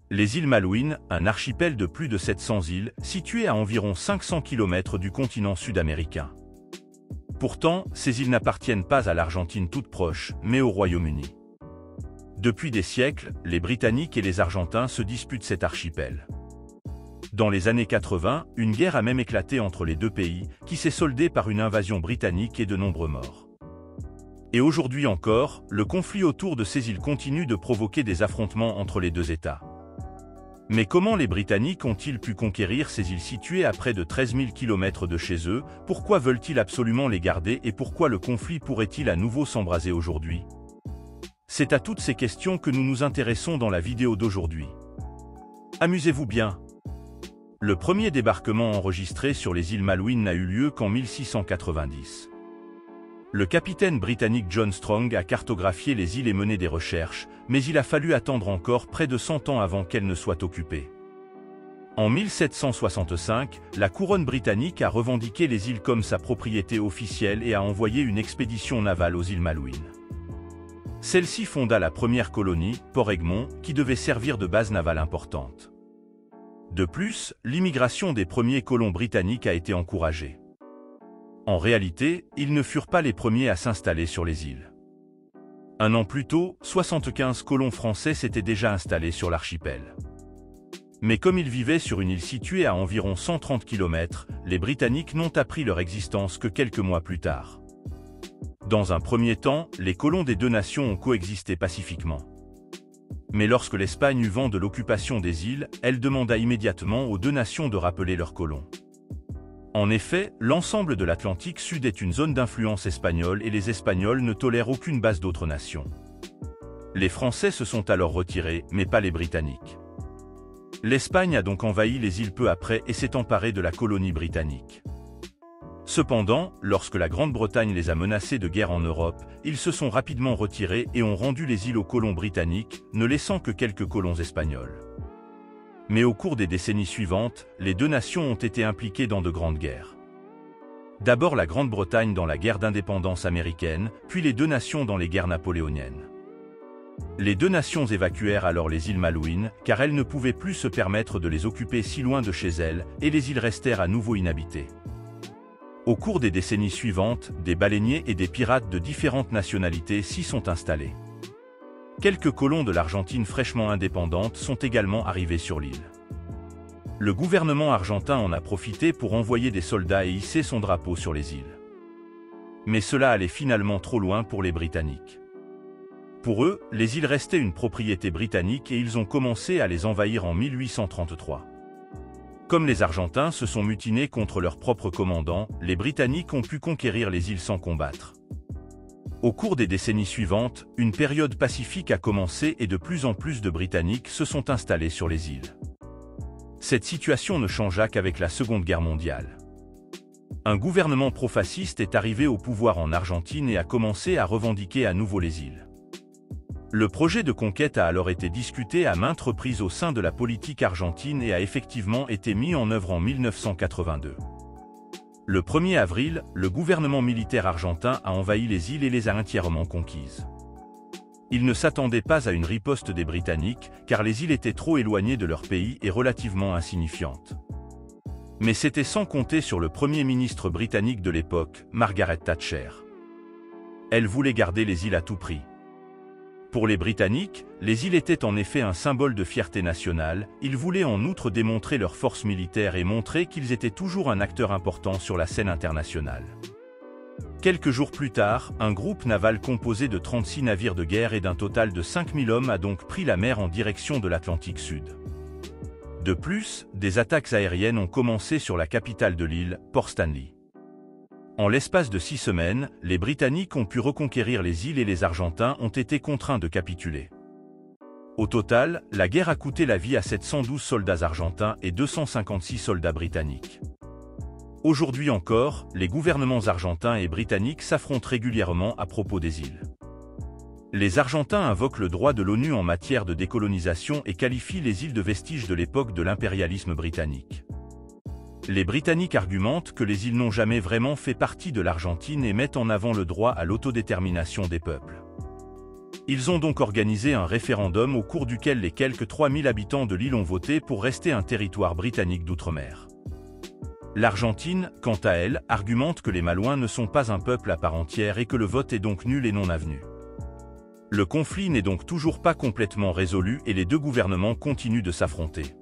Les îles Malouines, un archipel de plus de 700 îles, situé à environ 500 km du continent sud-américain. Pourtant, ces îles n'appartiennent pas à l'Argentine toute proche, mais au Royaume-Uni. Depuis des siècles, les Britanniques et les Argentins se disputent cet archipel. Dans les années 80, une guerre a même éclaté entre les deux pays, qui s'est soldée par une invasion britannique et de nombreux morts. Et aujourd'hui encore, le conflit autour de ces îles continue de provoquer des affrontements entre les deux États. Mais comment les Britanniques ont-ils pu conquérir ces îles situées à près de 13 000 km de chez eux? Pourquoi veulent-ils absolument les garder et pourquoi le conflit pourrait-il à nouveau s'embraser aujourd'hui? C'est à toutes ces questions que nous nous intéressons dans la vidéo d'aujourd'hui. Amusez-vous bien! Le premier débarquement enregistré sur les îles Malouines n'a eu lieu qu'en 1690. Le capitaine britannique John Strong a cartographié les îles et mené des recherches, mais il a fallu attendre encore près de 100 ans avant qu'elles ne soient occupées. En 1765, la couronne britannique a revendiqué les îles comme sa propriété officielle et a envoyé une expédition navale aux îles Malouines. Celle-ci fonda la première colonie, Port Egmont, qui devait servir de base navale importante. De plus, l'immigration des premiers colons britanniques a été encouragée. En réalité, ils ne furent pas les premiers à s'installer sur les îles. Un an plus tôt, 75 colons français s'étaient déjà installés sur l'archipel. Mais comme ils vivaient sur une île située à environ 130 km, les Britanniques n'ont appris leur existence que quelques mois plus tard. Dans un premier temps, les colons des deux nations ont coexisté pacifiquement. Mais lorsque l'Espagne eut vent de l'occupation des îles, elle demanda immédiatement aux deux nations de rappeler leurs colons. En effet, l'ensemble de l'Atlantique Sud est une zone d'influence espagnole et les Espagnols ne tolèrent aucune base d'autres nations. Les Français se sont alors retirés, mais pas les Britanniques. L'Espagne a donc envahi les îles peu après et s'est emparée de la colonie britannique. Cependant, lorsque la Grande-Bretagne les a menacés de guerre en Europe, ils se sont rapidement retirés et ont rendu les îles aux colons britanniques, ne laissant que quelques colons espagnols. Mais au cours des décennies suivantes, les deux nations ont été impliquées dans de grandes guerres. D'abord la Grande-Bretagne dans la guerre d'indépendance américaine, puis les deux nations dans les guerres napoléoniennes. Les deux nations évacuèrent alors les îles Malouines, car elles ne pouvaient plus se permettre de les occuper si loin de chez elles, et les îles restèrent à nouveau inhabitées. Au cours des décennies suivantes, des baleiniers et des pirates de différentes nationalités s'y sont installés. Quelques colons de l'Argentine fraîchement indépendante sont également arrivés sur l'île. Le gouvernement argentin en a profité pour envoyer des soldats et hisser son drapeau sur les îles. Mais cela allait finalement trop loin pour les Britanniques. Pour eux, les îles restaient une propriété britannique et ils ont commencé à les envahir en 1833. Comme les Argentins se sont mutinés contre leur propre commandant, les Britanniques ont pu conquérir les îles sans combattre. Au cours des décennies suivantes, une période pacifique a commencé et de plus en plus de Britanniques se sont installés sur les îles. Cette situation ne changea qu'avec la Seconde Guerre mondiale. Un gouvernement pro-fasciste est arrivé au pouvoir en Argentine et a commencé à revendiquer à nouveau les îles. Le projet de conquête a alors été discuté à maintes reprises au sein de la politique argentine et a effectivement été mis en œuvre en 1982. Le 1er avril, le gouvernement militaire argentin a envahi les îles et les a entièrement conquises. Il ne s'attendait pas à une riposte des Britanniques, car les îles étaient trop éloignées de leur pays et relativement insignifiantes. Mais c'était sans compter sur le Premier ministre britannique de l'époque, Margaret Thatcher. Elle voulait garder les îles à tout prix. Pour les Britanniques, les îles étaient en effet un symbole de fierté nationale, ils voulaient en outre démontrer leur force militaire et montrer qu'ils étaient toujours un acteur important sur la scène internationale. Quelques jours plus tard, un groupe naval composé de 36 navires de guerre et d'un total de 5000 hommes a donc pris la mer en direction de l'Atlantique Sud. De plus, des attaques aériennes ont commencé sur la capitale de l'île, Port Stanley. En l'espace de 6 semaines, les Britanniques ont pu reconquérir les îles et les Argentins ont été contraints de capituler. Au total, la guerre a coûté la vie à 712 soldats argentins et 256 soldats britanniques. Aujourd'hui encore, les gouvernements argentins et britanniques s'affrontent régulièrement à propos des îles. Les Argentins invoquent le droit de l'ONU en matière de décolonisation et qualifient les îles de vestiges de l'époque de l'impérialisme britannique. Les Britanniques argumentent que les îles n'ont jamais vraiment fait partie de l'Argentine et mettent en avant le droit à l'autodétermination des peuples. Ils ont donc organisé un référendum au cours duquel les quelques 3000 habitants de l'île ont voté pour rester un territoire britannique d'outre-mer. L'Argentine, quant à elle, argumente que les Malouins ne sont pas un peuple à part entière et que le vote est donc nul et non avenu. Le conflit n'est donc toujours pas complètement résolu et les deux gouvernements continuent de s'affronter.